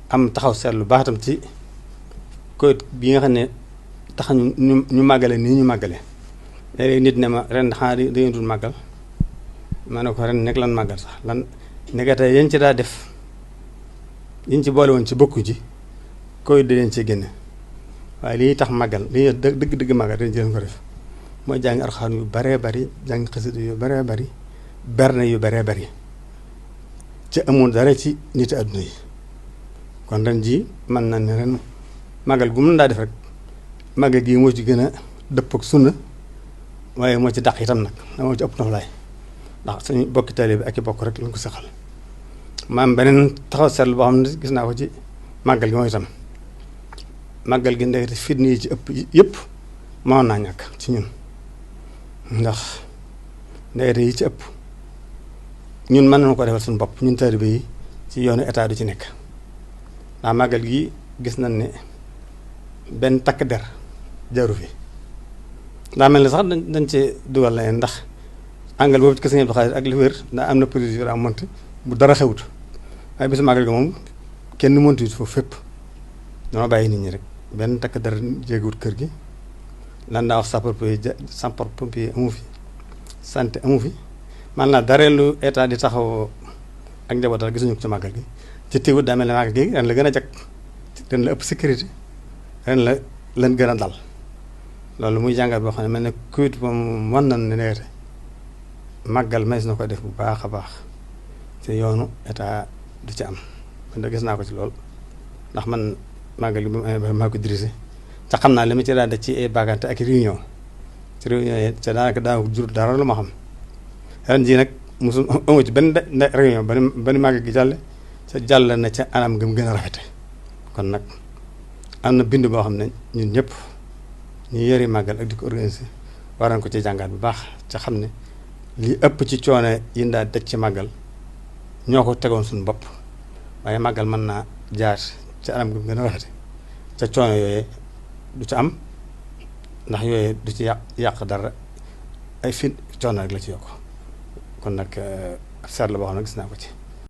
am taxaw seetlu baax tam ci Covid bi nga xam ne tax ñu màggale nii ñu màggale léeg-léeg nit ne ma ren xanaa dañu dul màggal ma ne ko ren nekk lan màggal sax lan nekkate yéen ci daa def yiñ ci boole woon ci bokku ji Covid da leen ci génne waaye li tax màggal li dëgg màggal dañ ci leen ko def mooy jàng Alxuraan yu baree bari jàng xasida yu baree bari berne yu baree bari ci amul dara ci nit àdduna yi kon ren ji mën na ne ren màggal gu mën daa def rek màggal gii moo ci gën a dëpp ak sunna waaye moo ci dàq itam nag moo ci ëpp noflaay ndax suñu bokki taalibe bi ak i bokk rek lañ ko saxal maam beneen taxaw seetlu boo xam ne gis naa ko ci màggal gi mooy itam màggal gi ndekete fitna yi ci ëpp yëpp mënoon naa ñàkk ci ñun ndax ndekete yi ci ëpp ñun mën nañu ko defal suñu bopp ñun taalibe yi ci yoonu état du ci nekk ndax màggal gi gis nañ ne benn takk der jaru fi daa mel ni sax dañ cee dugal na ndax angal boobu ci kër Sëñ Abdou Khadre ak li wér ndax am na police yu am monte bu dara xewut waaye bisu màggal gi moom kenn monte it foofu fépp dama bàyyi nit ñi rek benn takk der jéeguwut kër gi lan daa wax sapeur pompier amu fi santé amu fi man naa dara lu état di taxaw ak njabootal gisuñu ko ci màggal gi ci teewut daa mel ne màggal gi ren la gën a jag ren la ëpp sécurité ren la leen gën a dal loolu muy jàngat boo xam ne mel ne Covid moom mën nañ ne neete màggal mees na ko def bu baax a baax te yoonu état du ci am man da gis naa ko ci lool ndax man màggal gi bi mu amee maa ko dirigé te xam naa li ma ci daan def ci ay bagante ak réunion ci réunion yi te daanaka daa jur dara lu ma xam ren jii nag mosul amu ci benn réunion ba ni màggal gi jàlle ca jàll na ca anam gëm gën a rafete kon nag am na bind boo xam ne ñun ñëpp ñu yëri màggal ak di ko organisé war nañ ko ci jàngaat bu baax ca xam ne li ëpp ci coono yi ndaa daj ci màggal ñoo ko tegoon suñu bopp waaye màggal mën naa jaar ci anam gi gën a rafete ca coono yooyee du ci am ndax yooyee du ci yàq dara ay fin coono rek la ci yokk kon nag ab seetlu boo xam ne gis naa ko ci